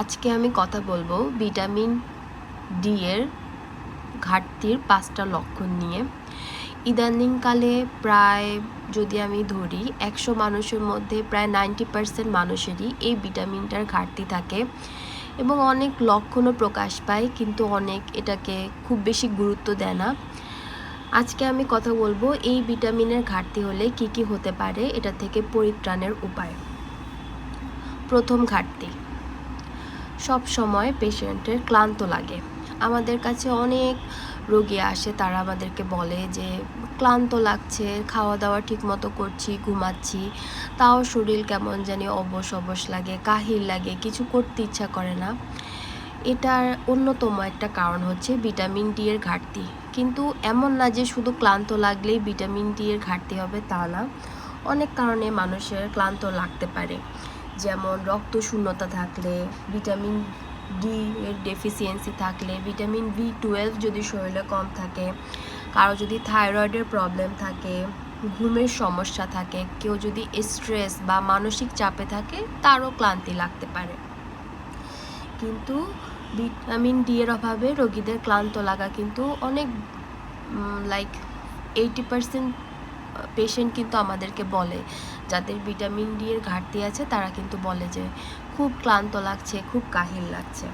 আজকে আমি কথা বলবো ভিটামিন ডি এর ঘাটতির 5টা লক্ষণ নিয়ে। ইদানিংকালে প্রায় যদি আমি ধরি 100 মানুষের মধ্যে প্রায় 90% মানুষেরই এই ভিটামিনটার ঘাটতি থাকে এবং অনেক লক্ষণও প্রকাশ পায়, কিন্তু অনেক এটাকে খুব বেশি গুরুত্ব দেয় না। আজকে আমি কথা বলবো এই ভিটামিনের ঘাটতি হলে কি কি হতে পারে, এটা থেকে পরিত্রাণের উপায়। প্রথম ঘাটতি, সব সময় পেশেন্টের ক্লান্ত লাগে। আমাদের কাছে অনেক রোগী আসে, তারা আমাদেরকে বলে যে ক্লান্ত লাগছে, খাওয়া দাওয়া ঠিকমতো করছি, ঘুমাচ্ছি, তাও শরীর কেমন জানি অবশ অবশ লাগে, কাহিল লাগে, কিছু করতে ইচ্ছা করে না। এটার অন্যতম একটা কারণ হচ্ছে ভিটামিন ডি এর ঘাটতি। কিন্তু এমন না যে শুধু ক্লান্ত লাগলেই ভিটামিন ডি এর ঘাটতি হবে, তা না। অনেক কারণে মানুষের ক্লান্ত লাগতে পারে, যেমন রক্তশূন্যতা থাকলে, ভিটামিন ডি এর ডেফিসিয়েন্সি থাকলে, ভিটামিন B12 যদি শরীরে কম থাকে, কারো যদি থাইরয়েডের প্রবলেম থাকে, ঘুমের সমস্যা থাকে, কেউ যদি স্ট্রেস বা মানসিক চাপে থাকে, তারও ক্লান্তি লাগতে পারে। কিন্তু ভিটামিন ডি এর অভাবে রোগীদের ক্লান্ত লাগা কিন্তু অনেক 80% পেশেন্ট কিন্তু আমাদেরকে বলে, যাদের ভিটামিন ডি এর ঘাটতি আছে তারা কিন্তু বলে যে খুব ক্লান্ত লাগছে, খুব কাহিল লাগছে।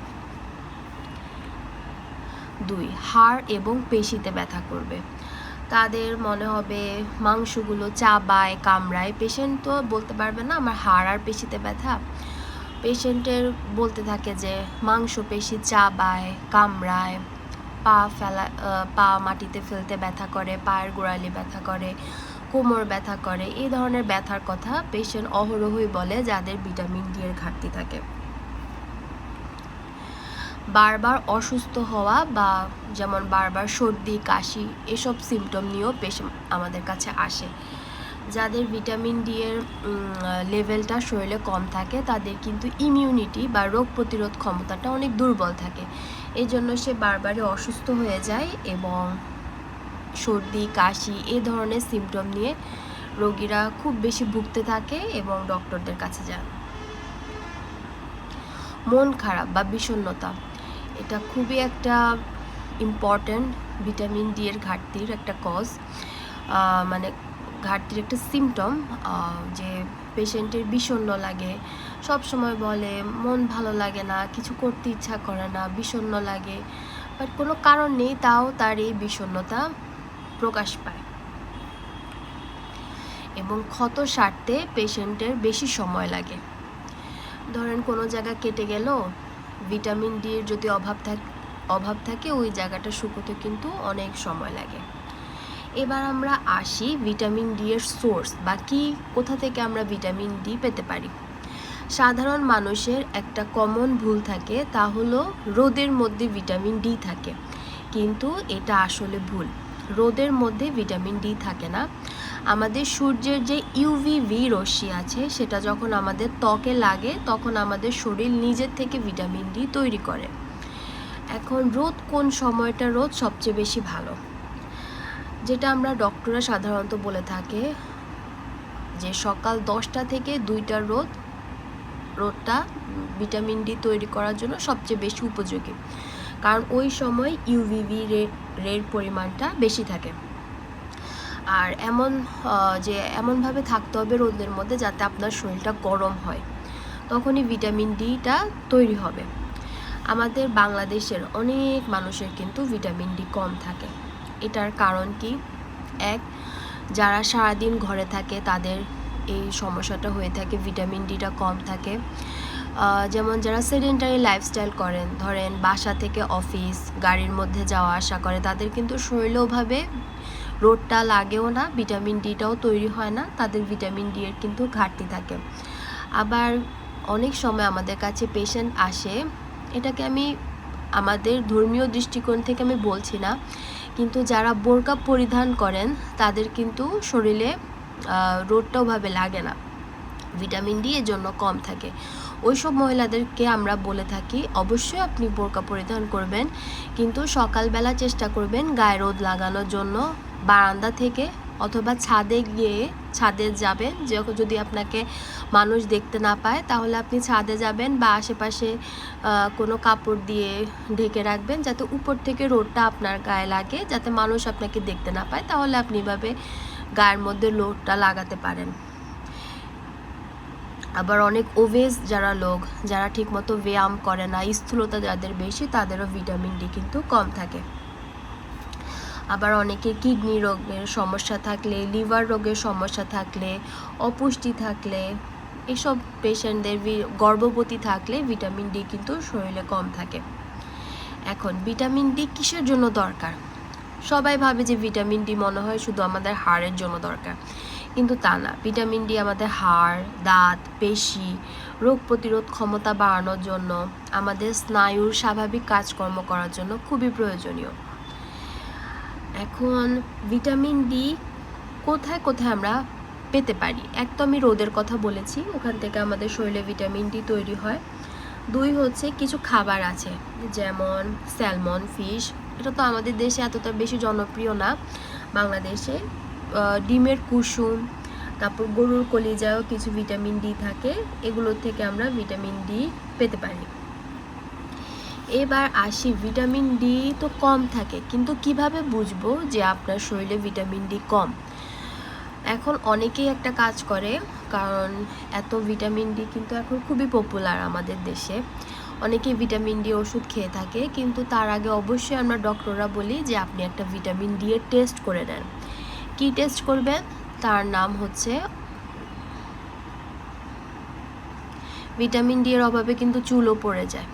2, হাড় এবং পেশিতে ব্যথা করবে। তাদের মনে হবে মাংসগুলো চাবায়, কামড়ায়। পেশেন্ট তো বলতে পারবে না আমার হাড় আর পেশিতে ব্যথা, পেশেন্টের বলতে থাকে যে মাংসপেশি চাবায়, কামড়ায়, পা মাটিতে ফেলতে ব্যথা করে, পায়ের গোড়ালি ব্যথা করে, কোমর ব্যথা করে। এই ধরনের ব্যথার কথা পেশেন্ট অহরহই বলে যাদের ভিটামিন ডি এর ঘাটতি থাকে। বারবার অসুস্থ হওয়া, বা যেমন বারবার সর্দি, কাশি, এসব সিমটম নিয়েও পেশেন্ট আমাদের কাছে আসে। যাদের ভিটামিন ডি এর লেভেলটা শরীরে কম থাকে তাদের কিন্তু ইমিউনিটি বা রোগ প্রতিরোধ ক্ষমতাটা অনেক দুর্বল থাকে। এই জন্য সে বারবারই অসুস্থ হয়ে যায় এবং সর্দি, কাশি এই ধরনের সিমটম নিয়ে রোগীরা খুব বেশি ভুগতে থাকে এবং ডক্টরদের কাছে যান। মন খারাপ বা বিষণ্ণতা, এটা খুবই একটা ইম্পর্ট্যান্ট ভিটামিন ডি এর ঘাটতির একটা কজ, মানে ঘাটতির একটা সিমটম, যে পেশেন্টের বিষণ্ণ লাগে, সব সময় বলে মন ভালো লাগে না, কিছু করতে ইচ্ছা করে না, বিষণ্ণ লাগে, বাট কোনো কারণ নেই, তাও তার এই বিষণ্ণতা প্রকাশ পায়। এবং ক্ষত সারতে পেশেন্টের বেশি সময় লাগে। ধরেন কোনো জায়গা কেটে গেল, ভিটামিন ডি এর যদি অভাব থাকে ওই জায়গাটা শুকোতে কিন্তু অনেক সময় লাগে। এবার আমরা আসি ভিটামিন ডি এর সোর্স বা কি, কোথা থেকে আমরা ভিটামিন ডি পেতে পারি। সাধারণ মানুষের একটা কমন ভুল থাকে, তা হলো রোদের মধ্যে ভিটামিন ডি থাকে, কিন্তু এটা আসলে ভুল। রোদের মধ্যে ভিটামিন ডি থাকে না। আমাদের সূর্যের যে ইউভিভি রশ্মি আছে সেটা যখন আমাদের ত্বকে লাগে তখন আমাদের শরীর নিজের থেকে ভিটামিন ডি তৈরি করে। এখন কোন সময়টা রোদ সবচেয়ে বেশি ভালো, যেটা আমরা ডক্টররা সাধারণত বলে থাকে যে সকাল 10টা থেকে 2টার রোদটা ভিটামিন ডি তৈরি করার জন্য সবচেয়ে বেশি উপযোগী, কারণ ওই সময় ইউভিভি রের পরিমাণটা বেশি থাকে। আর এমনভাবে থাকতে হবে রোদের মধ্যে যাতে আপনার শরীরটা গরম হয়, তখনই ভিটামিন ডিটা তৈরি হবে। আমাদের বাংলাদেশের অনেক মানুষের কিন্তু ভিটামিন ডি কম থাকে। এটার কারণ কি? এক, যারা সারাদিন ঘরে থাকে তাদের এই সমস্যাটা হয়ে থাকে, ভিটামিন ডিটা কম থাকে। যেমন যারা সেডেন্টারি লাইফস্টাইল করেন, ধরেন বাসা থেকে অফিস, গাড়ির মধ্যে যাওয়া আসা করে, তাদের কিন্তু শরীরেওভাবে রোদটা লাগেও না, ভিটামিন ডিটাও তৈরি হয় না, তাদের ভিটামিন ডি এর কিন্তু ঘাটতি থাকে। আবার অনেক সময় আমাদের কাছে পেশেন্ট আসে, এটাকে আমি আমাদের ধর্মীয় দৃষ্টিকোণ থেকে আমি বলছি না, কিন্তু যারা বোরকা পরিধান করেন তাদের কিন্তু শরীরে রোদটাওভাবে লাগে না, ভিটামিন ডি এর জন্য কম থাকে। ওইসব মহিলাদেরকে আমরা বলে থাকি অবশ্যই আপনি বোরকা পরিধান করবেন, কিন্তু সকালবেলা চেষ্টা করবেন গায়ে রোদ লাগানোর জন্য বারান্দা থেকে অথবা ছাদে গিয়ে ছাদে যাবেন, যদি আপনাকে মানুষ দেখতে না পায় তাহলে আপনি ছাদে যাবেন বা আশেপাশে কোনো কাপড় দিয়ে ঢেকে রাখবেন যাতে উপর থেকে রোদটা আপনার গায়ে লাগে, যাতে মানুষ আপনাকে দেখতে না পায়। তাহলে আপনি এভাবে গায়ের মধ্যে লোডটা লাগাতে পারেন। আবার অনেক ওবেস যারা লোক, যারা ঠিকমতো ব্যায়াম করে না, স্থূলতা যাদের বেশি, তাদেরও ভিটামিন ডি কিন্তু কম থাকে। আবার অনেকে কিডনি রোগের সমস্যা থাকলে, লিভার রোগের সমস্যা থাকলে, অপুষ্টি থাকলে, এসব পেশেন্টদের, গর্ভবতী থাকলে ভিটামিন ডি কিন্তু শরীরে কম থাকে। এখন ভিটামিন ডি কিসের জন্য দরকার? সবাই ভাবে যে ভিটামিন ডি মনে হয় শুধু আমাদের হাড়ের জন্য দরকার, কিন্তু তা না। ভিটামিন ডি আমাদের হাড়, দাঁত, পেশি, রোগ প্রতিরোধ ক্ষমতা বাড়ানোর জন্য, আমাদের স্নায়ুর স্বাভাবিক কাজকর্ম করার জন্য খুবই প্রয়োজনীয়। এখন ভিটামিন ডি কোথায় কোথায় আমরা পেতে পারি? এক তো আমি রোদের কথা বলেছি, ওখান থেকে আমাদের শরীরে ভিটামিন ডি তৈরি হয়। 2 হচ্ছে কিছু খাবার আছে, যেমন স্যালমন, ফিশ, এটা তো আমাদের দেশে এতটা বেশি জনপ্রিয় না। বাংলাদেশে ডিমের কুসুম, তারপর গরুর কলিজায়ও কিছু ভিটামিন ডি থাকে, এগুলোর থেকে আমরা ভিটামিন ডি পেতে পারি। এবার আসি, ভিটামিন ডি তো কম থাকে, কিন্তু কিভাবে বুঝবো যে আপনার শরীরে ভিটামিন ডি কম? এখন অনেকেই একটা কাজ করে, কারণ এত ভিটামিন ডি কিন্তু এখন খুবই পপুলার আমাদের দেশে, অনেকেই ভিটামিন ডি ওষুধ খেয়ে থাকে, কিন্তু তার আগে অবশ্যই আমরা ডক্টররা বলি যে আপনি একটা ভিটামিন ডি এর টেস্ট করে নেন। কি টেস্ট করবেন? তার নাম হচ্ছে, ভিটামিন ডি এর অভাবে কিন্তু চুলও পড়ে যায়।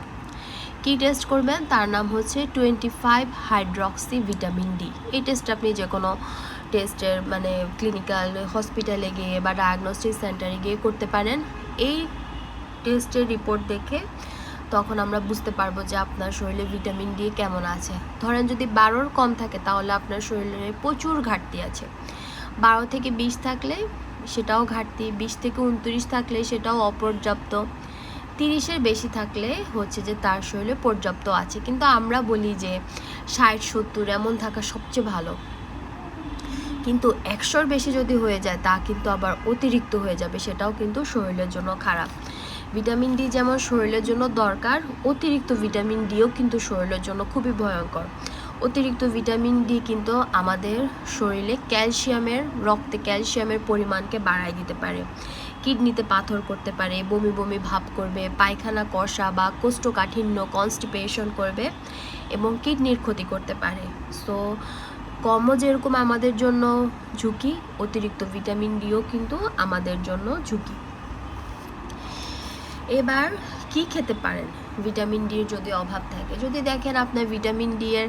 কি টেস্ট করবেন? তার নাম হচ্ছে 25 হাইড্রক্সি ভিটামিন ডি। এই টেস্ট আপনি যে কোনো টেস্টের মানে ক্লিনিক্যাল হসপিটালে গিয়ে বা ডায়াগনস্টিক সেন্টারে গিয়ে করতে পারেন। এই টেস্টের রিপোর্ট দেখে তখন আমরা বুঝতে পারবো যে আপনার শরীরে ভিটামিন ডি কেমন আছে। ধরেন যদি 12 কম থাকে তাহলে আপনার শরীরে প্রচুর ঘাটতি আছে। 12 থেকে 20 থাকলে সেটাও ঘাটতি, 20 থেকে 29 থাকলে সেটাও অপর্যাপ্ত, 30-এর বেশি থাকলে হচ্ছে যে তার শরীরে পর্যাপ্ত আছে। কিন্তু আমরা বলি যে 60-70 এমন থাকা সবচেয়ে ভালো, কিন্তু 100-এর বেশি যদি হয়ে যায় তা কিন্তু আবার অতিরিক্ত হয়ে যাবে, সেটাও কিন্তু শরীরের জন্য খারাপ। ভিটামিন ডি যেমন শরীরের জন্য দরকার, অতিরিক্ত ভিটামিন ডিও কিন্তু শরীরের জন্য খুবই ভয়ঙ্কর। অতিরিক্ত ভিটামিন ডি কিন্তু আমাদের শরীরে রক্তে ক্যালসিয়ামের পরিমাণকে বাড়ায় দিতে পারে, কিডনিতে পাথর করতে পারে, বমি বমি ভাব করবে, পায়খানা কষা বা কোষ্ঠকাঠিন্য কনস্টিপেশন করবে এবং কিডনির ক্ষতি করতে পারে। সো কমও যেরকম আমাদের জন্য ঝুঁকি, অতিরিক্ত ভিটামিন ডিও কিন্তু আমাদের জন্য ঝুঁকি। এবার কি খেতে পারেন ভিটামিন ডি এর যদি অভাব থাকে? যদি দেখেন আপনার ভিটামিন ডি এর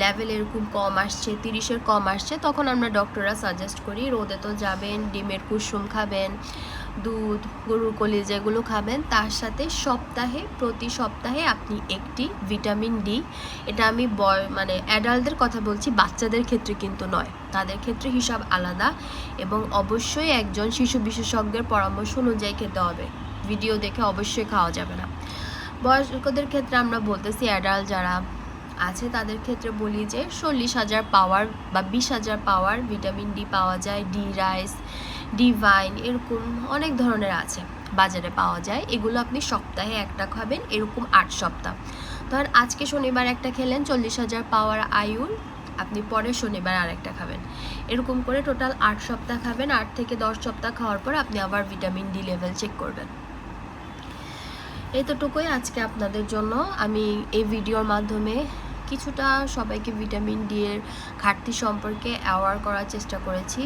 লেভেল এরকম কম আসছে, 30-এর কম আসছে, তখন আমরা ডক্টররা সাজেস্ট করি রোদে তো যাবেন, ডিমের কুসুম খাবেন, দুধ, গরুর কলিজা এগুলো খাবেন, তার সাথে প্রতি সপ্তাহে আপনি একটি ভিটামিন ডি, এটা আমি মানে অ্যাডাল্টদের কথা বলছি, বাচ্চাদের ক্ষেত্রে কিন্তু নয়, তাদের ক্ষেত্রে হিসাব আলাদা, এবং অবশ্যই একজন শিশু বিশেষজ্ঞের পরামর্শ অনুযায়ী খেতে হবে। ভিডিও দেখে অবশ্যই খাওয়া যাবে না। বয়স্কদের ক্ষেত্রে আমরা বলতেছি, অ্যাডাল্ট যারা আছে তাদের ক্ষেত্রে বলি যে 40,000 পাওয়ার বা 20,000 পাওয়ার ভিটামিন ডি পাওয়া যায়। ডি রাইস, ডিভাইন, এরকম অনেক ধরনের আছে, বাজারে পাওয়া যায়। এগুলো আপনি সপ্তাহে একটা খাবেন, এরকম 8 সপ্তাহ। ধরেন আজকে শনিবার একটা খেলেন 40,000 পাওয়ার আয়ুর, আপনি পরের শনিবার আরেকটা খাবেন, এরকম করে টোটাল 8 সপ্তাহ খাবেন। 8 থেকে 10 সপ্তাহ খাওয়ার পর আপনি আবার ভিটামিন ডি লেভেল চেক করবেন। এতটুকুই আজকে আপনাদের জন্য। আমি এই ভিডিওর মাধ্যমে কিছুটা সবাইকে ভিটামিন ডি এর ঘাটতি সম্পর্কে অ্যাওয়ার করার চেষ্টা করেছি।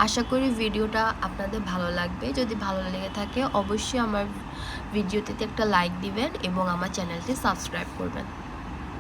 আশা করি ভিডিওটা আপনাদের ভালো লাগবে। যদি ভালো লেগে থাকে অবশ্যই আমার ভিডিওটিতে একটা লাইক দিবেন এবং আমার চ্যানেলটি সাবস্ক্রাইব করবেন।